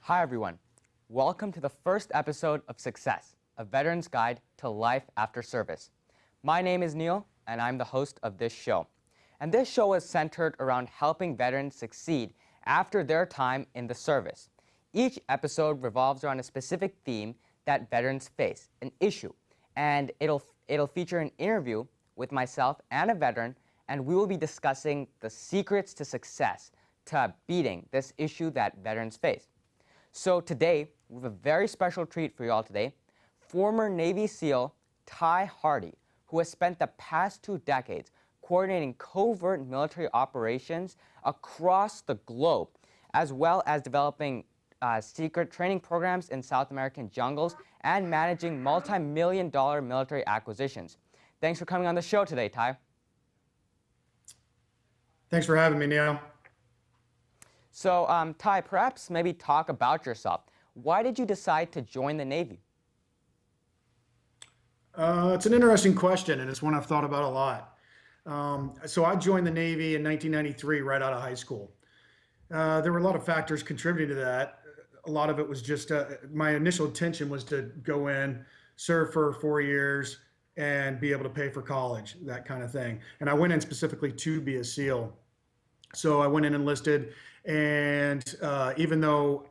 Hi everyone, welcome to the first episode of Success, a veteran's guide to life after service. My name is Neil and I'm the host of this show. And this show is centered around helping veterans succeed after their time in the service. Each episode revolves around a specific theme that veterans face, an issue, and it'll feature an interview with myself and a veteran, and we will be discussing the secrets to success to beating this issue that veterans face. So today, we have a very special treat for you all today. Former Navy SEAL Ty Hardy, who has spent the past 2 decades coordinating covert military operations across the globe, as well as developing secret training programs in South American jungles and managing multi-million-dollar military acquisitions. Thanks for coming on the show today, Ty. Thanks for having me, Neil. So, Ty, perhaps maybe talk about yourself. Why did you decide to join the Navy? It's an interesting question, and it's one I've thought about a lot. So I joined the Navy in 1993, right out of high school. There were a lot of factors contributing to that. A lot of it was just my initial intention was to go in, serve for 4 years, and be able to pay for college, that kind of thing. And I went in specifically to be a SEAL. So I went in enlisted, and even though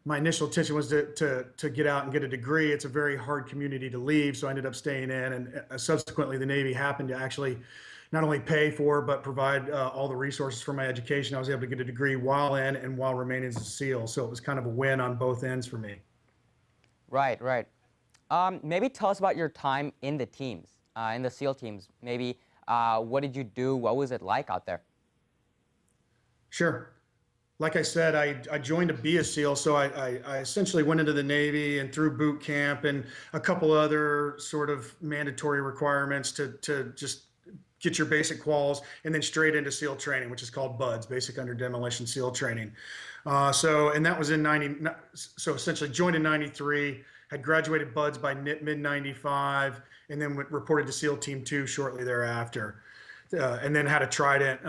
my initial intention was to get out and get a degree, it's a very hard community to leave. So I ended up staying in, and subsequently the Navy happened to actually not only pay for, but provide all the resources for my education. I was able to get a degree while in and while remaining as a SEAL. So it was kind of a win on both ends for me. Right, right. Maybe tell us about your time in the teams, in the SEAL teams. Maybe what did you do? What was it like out there? Sure. Like I said, I joined to be a SEAL, so I essentially went into the Navy and through boot camp and a couple other sort of mandatory requirements to just get your basic quals, and then straight into SEAL training, which is called BUDS, Basic Under Demolition SEAL Training. And that was in 90, so essentially joined in 93, had graduated BUDS by mid 95, and then reported to SEAL Team 2 shortly thereafter. And then had a Trident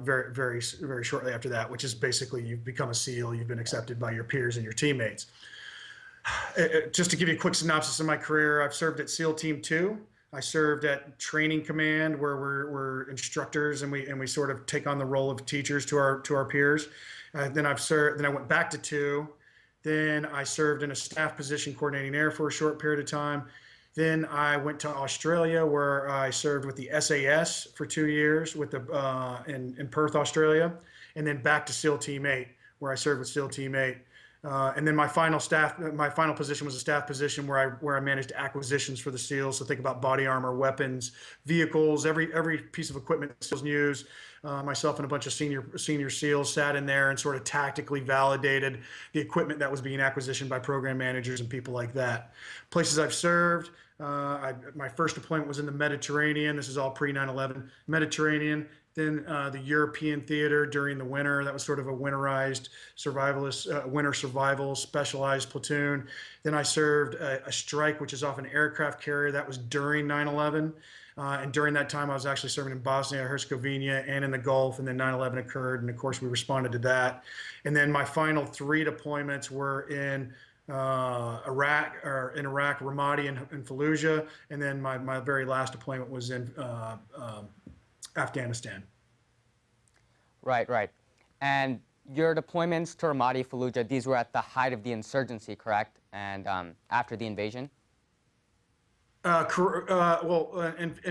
very shortly after that, which is basically you've become a SEAL, you've been accepted by your peers and your teammates. Just to give you a quick synopsis of my career, I've served at SEAL Team 2. I served at Training Command, where we're instructors and we sort of take on the role of teachers to our peers. Then I went back to 2. Then I served in a staff position coordinating air for a short period of time. Then I went to Australia, where I served with the SAS for 2 years in Perth, Australia, and then back to SEAL Team 8, where I served with SEAL Team 8. And then my final position was a staff position where I managed acquisitions for the SEALs. So think about body armor, weapons, vehicles, every piece of equipment the SEALs use. Myself and a bunch of senior SEALs sat in there and sort of tactically validated the equipment that was being acquisitioned by program managers and people like that. Places I've served. My first deployment was in the Mediterranean. This is all pre 9/11 Mediterranean. Then the European theater during the winter. That was sort of a winterized winter survival specialized platoon. Then I served a strike, which is off an aircraft carrier. That was during 9/11. And during that time, I was actually serving in Bosnia-Herzegovina and in the Gulf, and then 9/11 occurred, and of course we responded to that. And then my final 3 deployments were in Iraq, Ramadi and Fallujah, and then my very last deployment was in Afghanistan. Right, right. And your deployments to Ramadi, Fallujah, these were at the height of the insurgency, correct? And after the invasion? In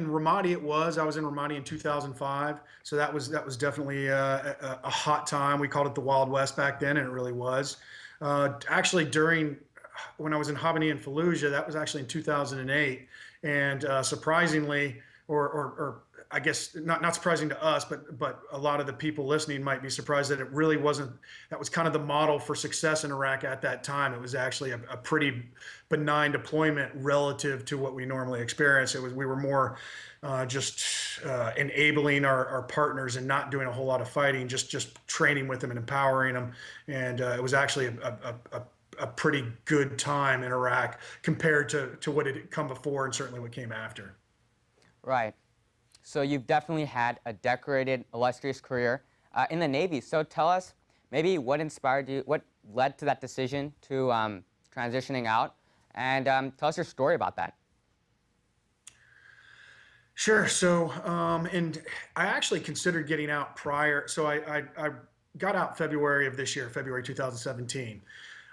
Ramadi it was. I was in Ramadi in 2005, so that was definitely a hot time. We called it the Wild West back then, and it really was. Actually, when I was in Habani and Fallujah, that was actually in 2008, and surprisingly, or I guess not surprising to us, but a lot of the people listening might be surprised that it really wasn't. That was kind of the model for success in Iraq at that time. It was actually a pretty benign deployment relative to what we normally experience. We were more just enabling our partners and not doing a whole lot of fighting, just training with them and empowering them. And it was actually a pretty good time in Iraq compared to what had come before and certainly what came after. Right. So you've definitely had a decorated, illustrious career in the Navy. So tell us maybe what inspired you, what led to that decision to transitioning out, and tell us your story about that. Sure. So, and I actually considered getting out prior. So I got out February of this year, February 2017.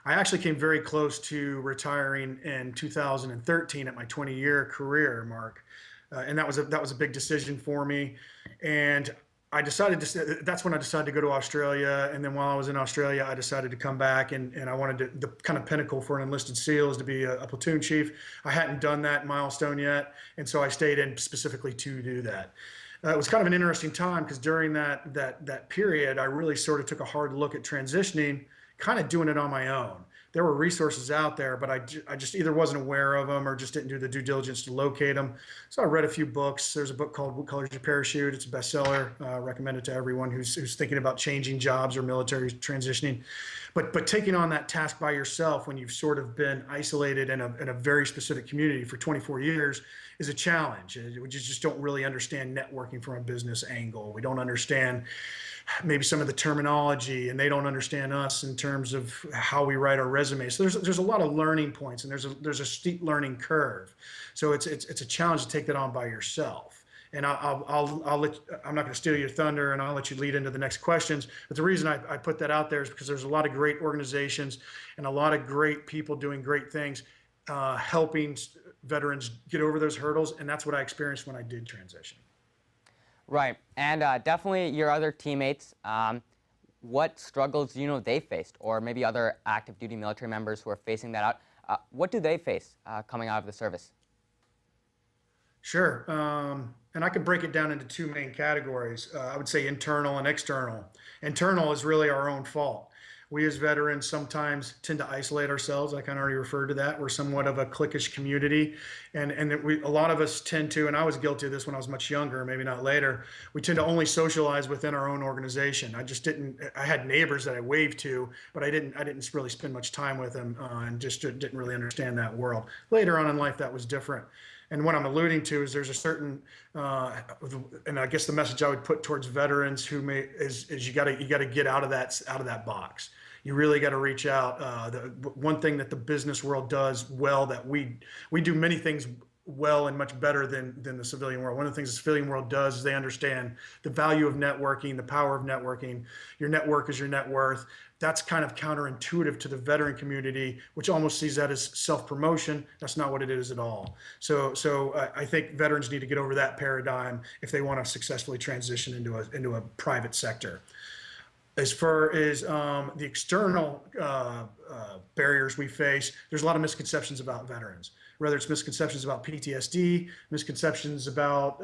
I actually came very close to retiring in 2013 at my 20-year career mark, and that was a big decision for me. And that's when I decided to go to Australia. And then while I was in Australia, I decided to come back, and I wanted the kind of pinnacle for an enlisted SEAL is to be a platoon chief. I hadn't done that milestone yet, and so I stayed in specifically to do that. It was kind of an interesting time because during that period, I really sort of took a hard look at transitioning, kind of doing it on my own. There were resources out there, but I just either wasn't aware of them or just didn't do the due diligence to locate them. So I read a few books. There's a book called What Colors Your Parachute. It's a bestseller. Recommended to everyone who's thinking about changing jobs or military transitioning. But taking on that task by yourself when you've sort of been isolated in a very specific community for 24 years is a challenge. We just don't really understand networking from a business angle. We don't understand maybe some of the terminology, and they don't understand us in terms of how we write our resumes. So there's a lot of learning points, and there's a steep learning curve. So it's a challenge to take that on by yourself. And I'm not going to steal your thunder, and I'll let you lead into the next questions. But the reason I put that out there is because there's a lot of great organizations and a lot of great people doing great things, helping veterans get over those hurdles. And that's what I experienced when I did transition. Right, and definitely your other teammates, what struggles they faced, or maybe other active duty military members who are facing that out, what do they face coming out of the service? Sure, and I could break it down into two main categories. I would say internal and external. Internal is really our own fault. We as veterans sometimes tend to isolate ourselves. I kind of already referred to that. We're somewhat of a cliquish community. And a lot of us tend to, and I was guilty of this when I was much younger, maybe not later, we tend to only socialize within our own organization. I had neighbors that I waved to, but I didn't really spend much time with them, and just didn't really understand that world. Later on in life, that was different. And what I'm alluding to is there's a certain, and I guess the message I would put towards veterans is you got to get out of that box. You really got to reach out. The one thing that the business world does well, that we do many things well and much better than the civilian world. One of the things the civilian world does is they understand the value of networking, the power of networking. Your network is your net worth. That's kind of counterintuitive to the veteran community, which almost sees that as self-promotion. That's not what it is at all. So I think veterans need to get over that paradigm if they want to successfully transition into a private sector. As far as the external barriers we face, there's a lot of misconceptions about veterans. Whether it's misconceptions about PTSD, misconceptions about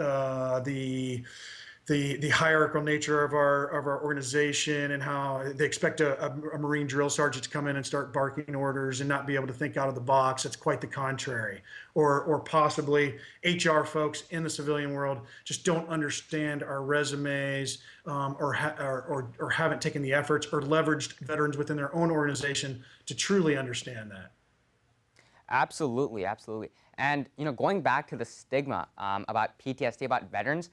the hierarchical nature of our organization, and how they expect a Marine drill sergeant to come in and start barking orders and not be able to think out of the box. It's quite the contrary. Or possibly HR folks in the civilian world just don't understand our resumes, or haven't taken the efforts or leveraged veterans within their own organization to truly understand that. Absolutely, absolutely. And going back to the stigma about PTSD, about veterans,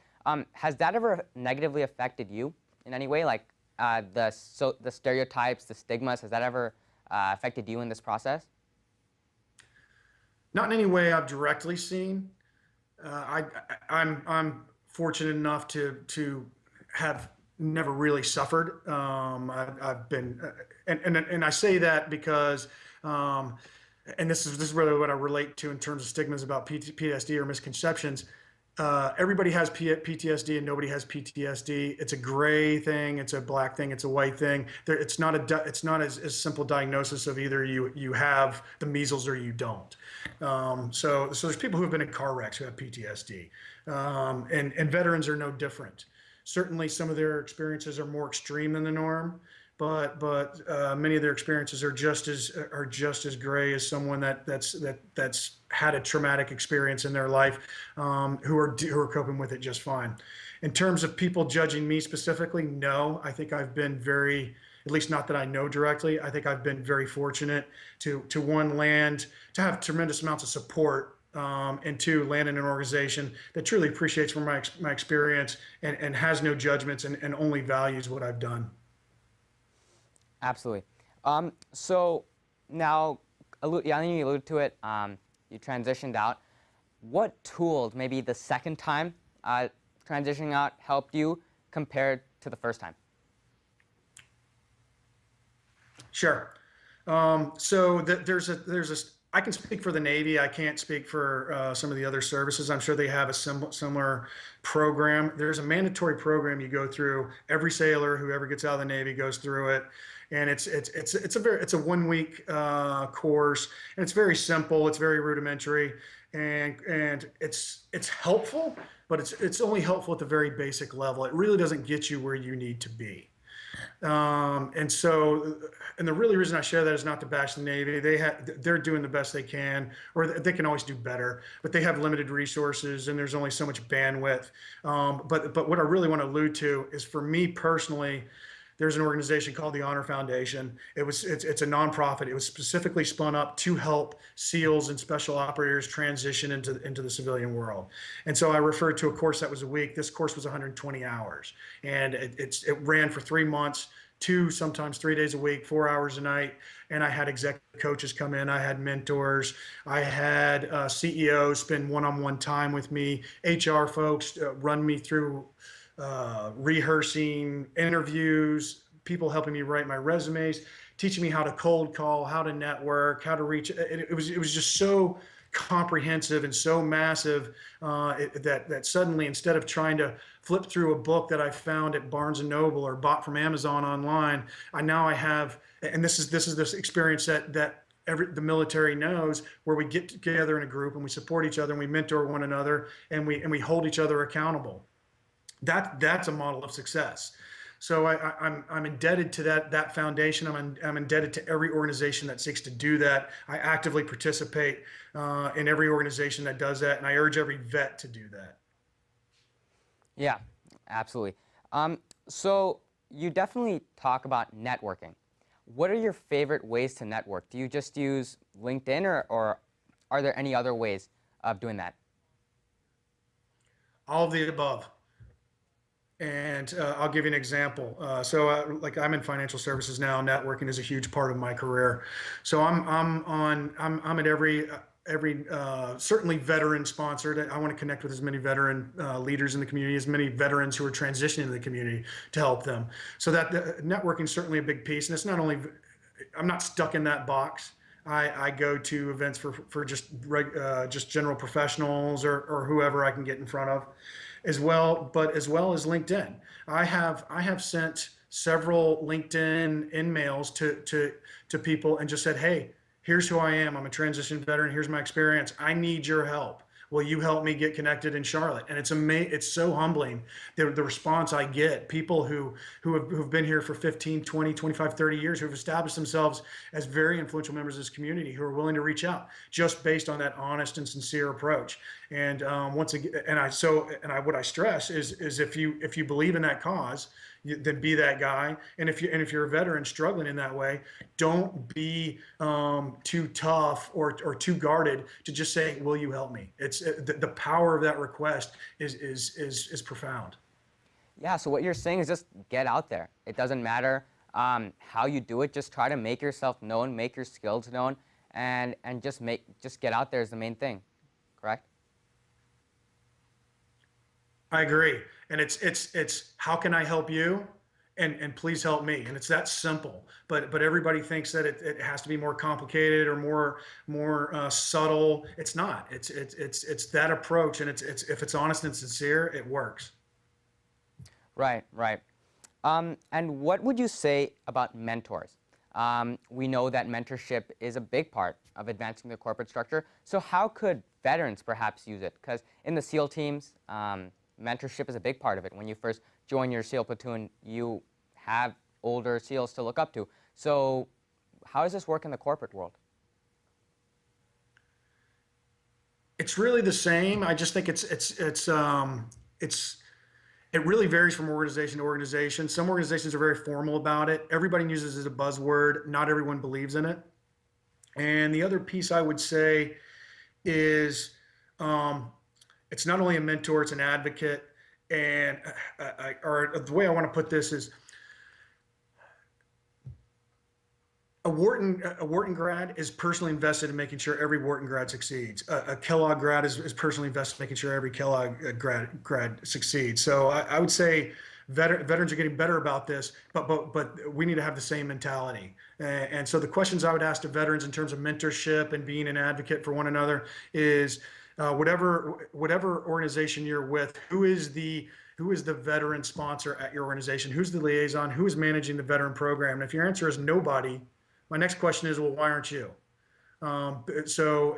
has that ever negatively affected you in any way? Like the stereotypes, the stigmas, has that ever affected you in this process? Not in any way I've directly seen. I'm fortunate enough to have never really suffered. I've been, and I say that because, and this is really what I relate to in terms of stigmas about PTSD or misconceptions. Everybody has PTSD and nobody has PTSD. It's a gray thing, it's a black thing, it's a white thing. It's not as simple diagnosis of either you have the measles or you don't. So there's people who have been in car wrecks who have PTSD, and veterans are no different. Certainly, some of their experiences are more extreme than the norm, but many of their experiences are just as gray as someone that's had a traumatic experience in their life, who are coping with it just fine. In terms of people judging me specifically, no. I think I've been at least not that I know directly, I think I've been very fortunate to have tremendous amounts of support, and two, land in an organization that truly appreciates my experience and has no judgments and only values what I've done. Absolutely. So now, yeah, I think you alluded to it. You transitioned out. What tools, maybe the second time transitioning out, helped you compared to the first time? Sure. There's a I can speak for the Navy. I can't speak for some of the other services. I'm sure they have a similar program. There's a mandatory program you go through. Every sailor who ever gets out of the Navy goes through it, and it's a 1 week course, and it's very simple. It's very rudimentary, and it's helpful, but it's only helpful at the very basic level. It really doesn't get you where you need to be. And so, and the really reason I share that is not to bash the Navy. They're doing the best they can, or they can always do better, but they have limited resources and there's only so much bandwidth. But what I really want to allude to is, for me personally, there's an organization called the Honor Foundation. It's a nonprofit. It was specifically spun up to help SEALs and special operators transition into the civilian world. And so I referred to a course that was a week. This course was 120 hours, and it ran for 3 months, sometimes 3 days a week, 4 hours a night. And I had executive coaches come in. I had mentors. I had CEOs spend one-on-one time with me. HR folks run me through rehearsing interviews, people helping me write my resumes, teaching me how to cold call, how to network, how to reach. It was just so comprehensive and so massive that suddenly, instead of trying to flip through a book that I found at Barnes and Noble or bought from Amazon online, I have, and this is this experience that the military knows, where we get together in a group and we support each other and we mentor one another and we hold each other accountable. That's a model of success. So I'm indebted to that foundation. I'm indebted to every organization that seeks to do that. I actively participate in every organization that does that, and I urge every vet to do that. Yeah, absolutely. So you definitely talk about networking. What are your favorite ways to network? Do you just use LinkedIn, or are there any other ways of doing that? All of the above. And I'll give you an example. Like, I'm in financial services now. Networking is a huge part of my career. So I'm at every certainly veteran sponsored. I want to connect with as many veteran leaders in the community, as many veterans who are transitioning to the community, to help them. So that networking is certainly a big piece. And it's not only, I'm not stuck in that box. I go to events for just general professionals or whoever I can get in front of, as well, but as well as LinkedIn. I have sent several LinkedIn in-mails to people and just said, hey, here's who I am. I'm a transition veteran. Here's my experience. I need your help. Will you help me get connected in Charlotte? And it's so humbling, the response I get. People who've been here for 15, 20, 25, 30 years, who've established themselves as very influential members of this community, who are willing to reach out just based on that honest and sincere approach. And once again, what I stress is, if you believe in that cause, then be that guy. And if you're a veteran struggling in that way, don't be too tough or too guarded to just say, will you help me? It's the power of that request is profound. Yeah, so what you're saying is just get out there. It doesn't matter how you do it. Just try to make yourself known, make your skills known, and just get out there is the main thing. Correct? I agree. And it's how can I help you? And please help me. And it's that simple. But everybody thinks that it has to be more complicated or more subtle. It's not. It's that approach, and it's if it's honest and sincere, it works. Right, right. And what would you say about mentors? We know that mentorship is a big part of advancing the corporate structure. So how could veterans perhaps use it? Because in the SEAL teams, mentorship is a big part of it. When you first join your SEAL platoon, you have older SEALs to look up to. So how does this work in the corporate world? It's really the same. I just think it really varies from organization to organization. Some organizations are very formal about it. Everybody uses it as a buzzword. Not everyone believes in it. And the other piece I would say is, it's not only a mentor, it's an advocate. And or the way I want to put this is, A Wharton grad is personally invested in making sure every Wharton grad succeeds. A Kellogg grad is personally invested in making sure every Kellogg grad succeeds. So I would say veterans are getting better about this, but we need to have the same mentality. And so the questions I would ask to veterans in terms of mentorship and being an advocate for one another is whatever organization you're with, who is the veteran sponsor at your organization? Who's the liaison? Who is managing the veteran program? And if your answer is nobody, my next question is, well, why aren't you? So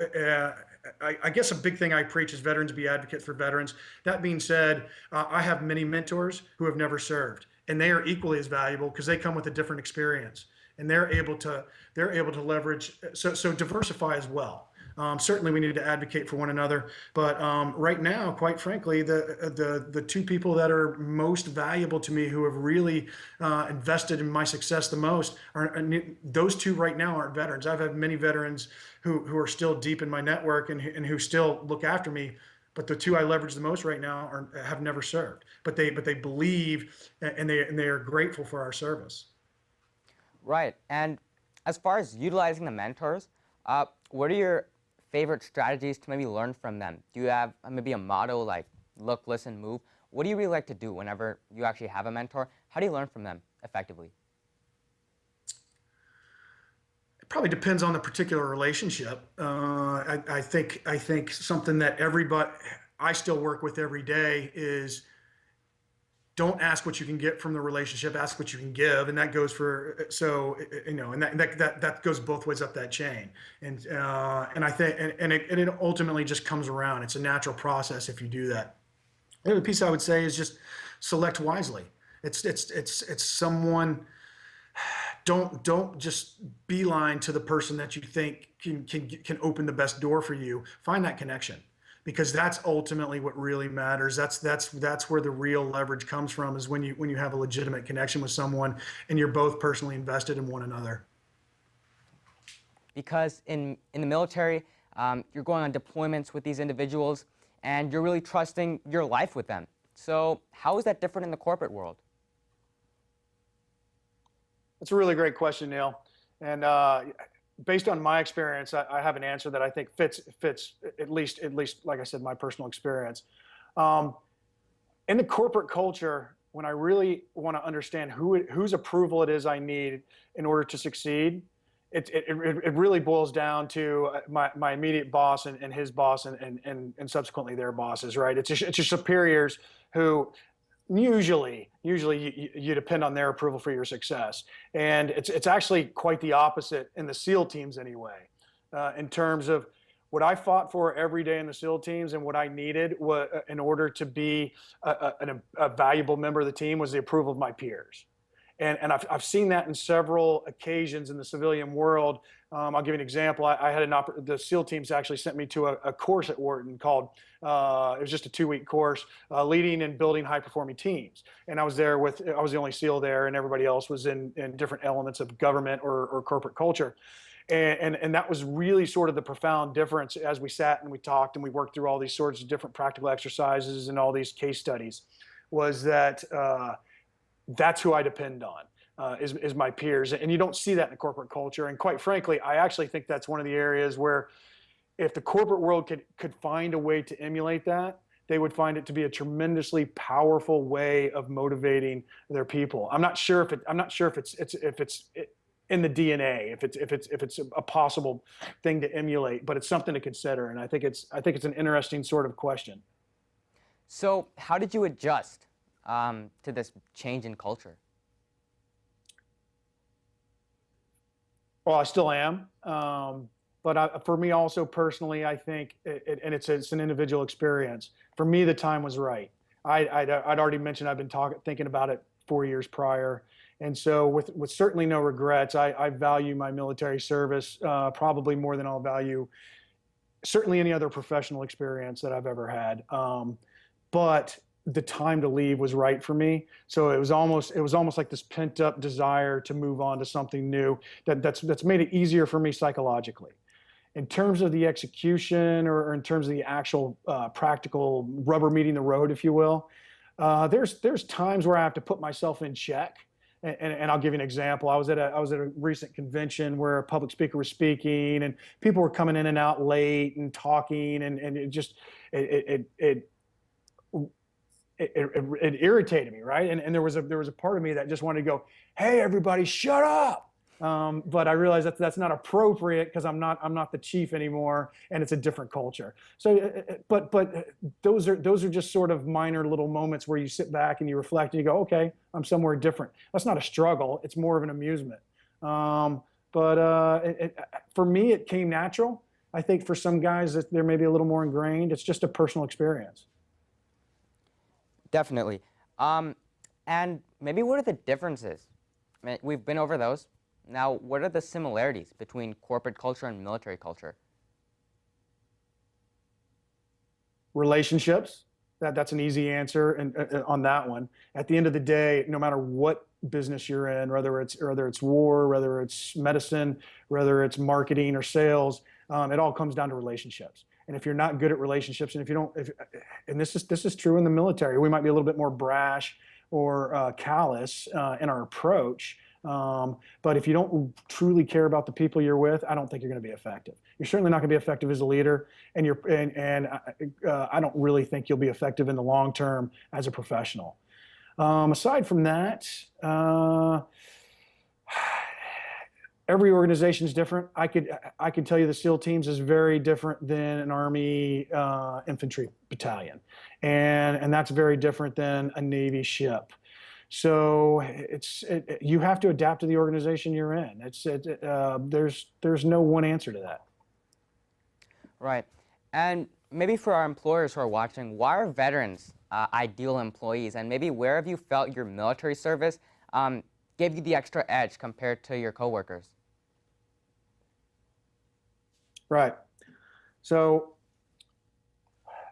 I guess a big thing I preach is veterans be advocates for veterans. That being said, I have many mentors who have never served, and they are equally as valuable because they come with a different experience, and they're able to leverage. So diversify as well. Certainly, we need to advocate for one another. But right now, quite frankly, the two people that are most valuable to me, who have really invested in my success the most, are those two right now aren't veterans. I've had many veterans who are still deep in my network and who still look after me. But the two I leverage the most right now have never served. But they believe and they are grateful for our service. Right. And as far as utilizing the mentors, what are your favorite strategies to maybe learn from them? Do you have maybe a motto like look, listen, move? What do you really like to do whenever you actually have a mentor? How do you learn from them effectively? It probably depends on the particular relationship. I think something that everybody I still work with every day is don't ask what you can get from the relationship, ask what you can give. And that goes for, so, and that goes both ways up that chain. And I think, and it ultimately just comes around. It's a natural process if you do that. The other piece I would say is just select wisely. It's someone, don't just beeline to the person that you think can open the best door for you. Find that connection, because that's ultimately what really matters. That's where the real leverage comes from, is when you have a legitimate connection with someone and you're both personally invested in one another. Because in the military, you're going on deployments with these individuals and you're really trusting your life with them. So how is that different in the corporate world? That's a really great question, Neil. And based on my experience, I have an answer that I think fits at least like I said, my personal experience. In the corporate culture, when I really want to understand whose approval it is I need in order to succeed, it really boils down to my immediate boss and his boss and subsequently their bosses, right? It's your superiors who usually you depend on their approval for your success. And it's actually quite the opposite in the SEAL teams anyway, in terms of what I fought for every day in the SEAL teams and what I needed in order to be a valuable member of the team was the approval of my peers. And I've seen that in several occasions in the civilian world. I'll give you an example. I had the SEAL teams actually sent me to a course at Wharton called, it was just a 2-week course, leading and building high performing teams. And I was there I was the only SEAL there, and everybody else was in different elements of government or corporate culture. And that was really sort of the profound difference as we sat and we talked and we worked through all these sorts of different practical exercises and all these case studies, was that that's who I depend on. Is my peers. And you don't see that in the corporate culture. And quite frankly, I actually think that's one of the areas where if the corporate world could find a way to emulate that, they would find it to be a tremendously powerful way of motivating their people. I'm not sure if it's in the DNA, if it's a possible thing to emulate, but it's something to consider. And I think it's an interesting sort of question. So how did you adjust to this change in culture? Well, I still am, but for me also personally, I think, it's an individual experience. For me, the time was right. I'd already mentioned I've been thinking about it 4 years prior, and so with certainly no regrets. I value my military service probably more than I'll value certainly any other professional experience that I've ever had. But the time to leave was right for me. So it was almost like this pent up desire to move on to something new that's made it easier for me psychologically. In terms of the execution or in terms of the actual practical rubber meeting the road, if you will, there's times where I have to put myself in check And I'll give you an example. I was at a recent convention where a public speaker was speaking, and people were coming in and out late and talking, and it just it it irritated me, right? And there was a part of me that just wanted to go, "Hey, everybody, shut up!" But I realized that that's not appropriate because I'm not the chief anymore, and it's a different culture. So, but those are just sort of minor little moments where you sit back and you reflect and you go, "Okay, I'm somewhere different." That's not a struggle; it's more of an amusement. For me, it came natural. I think for some guys that they're maybe a little more ingrained. It's just a personal experience. Definitely. And maybe what are the differences? I mean, we've been over those. Now, what are the similarities between corporate culture and military culture? Relationships. That's an easy answer, and on that one. At the end of the day, no matter what business you're in, whether it's war, whether it's medicine, whether it's marketing or sales, it all comes down to relationships. And if you're not good at relationships, and if you don't, and this is true in the military, we might be a little bit more brash or callous in our approach. But if you don't truly care about the people you're with, I don't think you're going to be effective. You're certainly not going to be effective as a leader, and I don't really think you'll be effective in the long term as a professional. Aside from that, every organization is different. I could tell you the SEAL teams is very different than an Army infantry battalion, and that's very different than a Navy ship. So you have to adapt to the organization you're in. There's no one answer to that. Right. And maybe for our employers who are watching, why are veterans ideal employees? And maybe where have you felt your military service gave you the extra edge compared to your coworkers? Right. So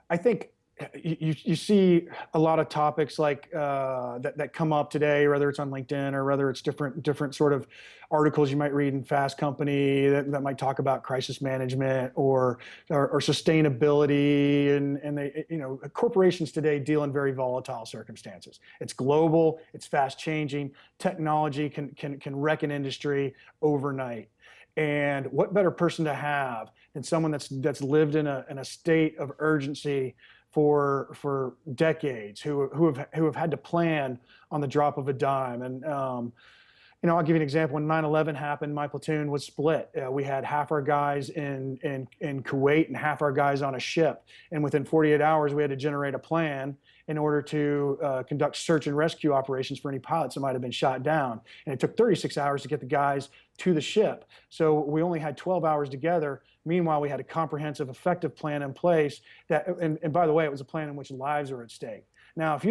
I think you see a lot of topics like that come up today, whether it's on LinkedIn or whether it's different sort of articles you might read in Fast Company that might talk about crisis management or sustainability, and they, corporations today deal in very volatile circumstances. It's global, it's fast changing. Technology can wreck an industry overnight. And what better person to have than someone that's lived in a state of urgency for decades, who have had to plan on the drop of a dime. And I'll give you an example. When 9/11 happened, my platoon was split. We had half our guys in Kuwait and half our guys on a ship. And within 48 hours, we had to generate a plan in order to conduct search and rescue operations for any pilots that might have been shot down. And it took 36 hours to get the guys to the ship. So we only had 12 hours together. Meanwhile, we had a comprehensive, effective plan in place and by the way, it was a plan in which lives are at stake. Now, if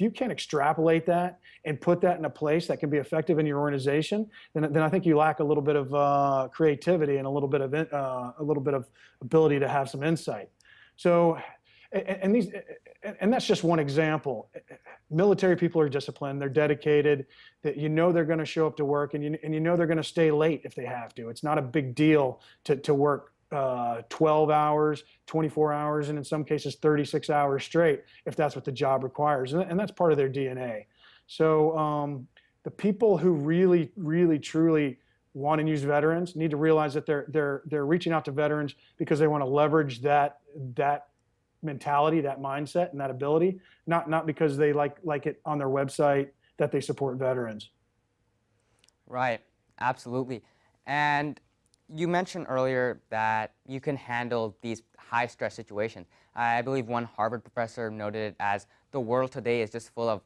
you can't extrapolate that and put that in a place that can be effective in your organization, then I think you lack a little bit of creativity and a little bit of ability to have some insight. So, and that's just one example. Military people are disciplined, they're dedicated, that they're going to show up to work, and they're going to stay late if they have to. It's not a big deal to work 12 hours, 24 hours, and in some cases 36 hours straight if that's what the job requires, and that's part of their DNA. So the people who really, really, truly want and use veterans need to realize that they're reaching out to veterans because they want to leverage that mentality, that mindset, and that ability, not because they like it on their website that they support veterans. Right, absolutely. And you mentioned earlier that you can handle these high stress situations. I believe one Harvard professor noted it as the world today is just full of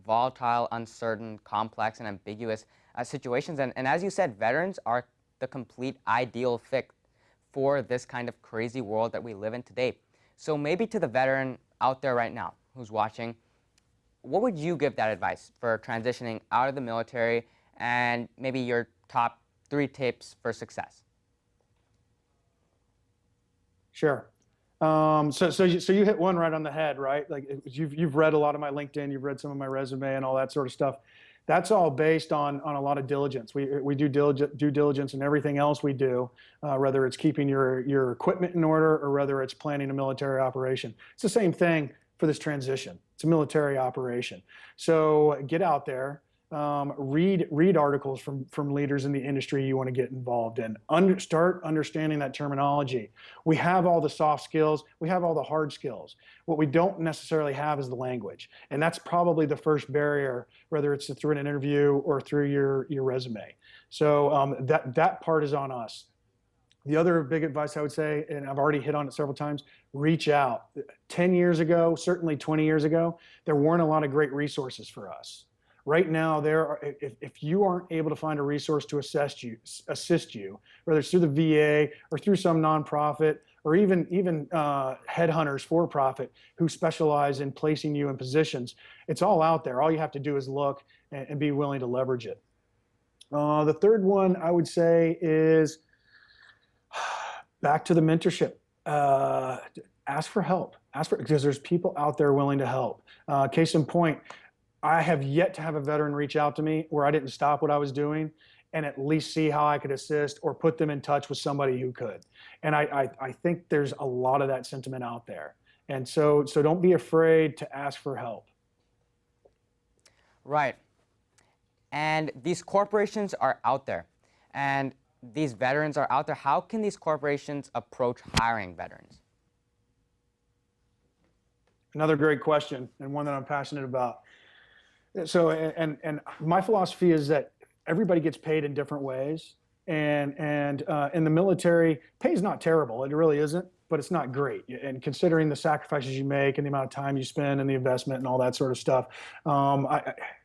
volatile, uncertain, complex, and ambiguous situations. And as you said, veterans are the complete ideal fit for this kind of crazy world that we live in today. So maybe to the veteran out there right now who's watching, what would you give that advice for transitioning out of the military, and maybe your top 3 tips for success? Sure. So you hit one right on the head, right? Like you've read a lot of my LinkedIn, you've read some of my resume and all that sort of stuff. That's all based on a lot of diligence. We do due diligence in everything else we do, whether it's keeping your equipment in order or whether it's planning a military operation. It's the same thing for this transition. It's a military operation. So get out there, read articles from leaders in the industry you want to get involved in. Start understanding that terminology. We have all the soft skills. We have all the hard skills. What we don't necessarily have is the language. And that's probably the first barrier, whether it's through an interview or through your resume. So that part is on us. The other big advice I would say, and I've already hit on it several times, reach out. 10 years ago, certainly 20 years ago, there weren't a lot of great resources for us. Right now, if you aren't able to find a resource to assist you, whether it's through the VA or through some nonprofit or even headhunters for profit who specialize in placing you in positions, it's all out there. All you have to do is look and be willing to leverage it. The third one I would say is back to the mentorship. Ask for help. Because there's people out there willing to help. Case in point, I have yet to have a veteran reach out to me where I didn't stop what I was doing and at least see how I could assist or put them in touch with somebody who could. And I think there's a lot of that sentiment out there. And so don't be afraid to ask for help. Right. And these corporations are out there, and these veterans are out there. How can these corporations approach hiring veterans? Another great question, and one that I'm passionate about. So, and my philosophy is that everybody gets paid in different ways. And in the military, pay is not terrible. It really isn't, but it's not great. And considering the sacrifices you make and the amount of time you spend and the investment and all that sort of stuff,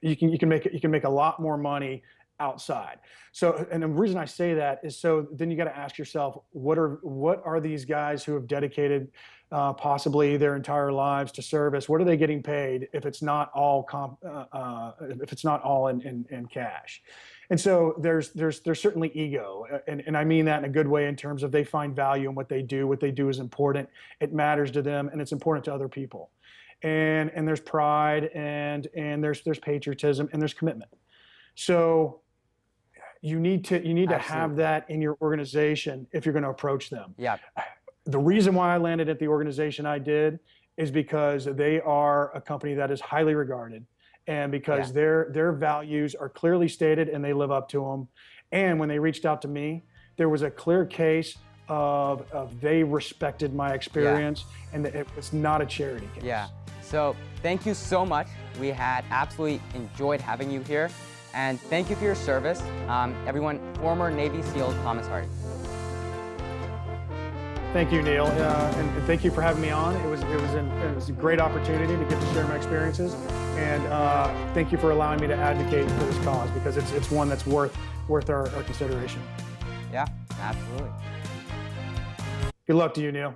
you can make a lot more money outside. So, and the reason I say that is so then you got to ask yourself, what are these guys who have dedicated possibly their entire lives to service? What are they getting paid if it's not all in cash? And so there's certainly ego, and I mean that in a good way in terms of they find value in what they do. What they do is important. It matters to them, and it's important to other people. And there's pride, and there's patriotism, and there's commitment. So you need to have that in your organization if you're going to approach them. Yeah. The reason why I landed at the organization I did is because they are a company that is highly regarded, and because their values are clearly stated and they live up to them. And when they reached out to me, there was a clear case of they respected my experience, and it was not a charity case. Yeah. So thank you so much. We had absolutely enjoyed having you here. And thank you for your service. Everyone, former Navy SEAL Thomas Hardy. Thank you, Neil, and thank you for having me on. It was a great opportunity to get to share my experiences, and thank you for allowing me to advocate for this cause, because it's one that's worth our consideration. Yeah, absolutely. Good luck to you, Neil.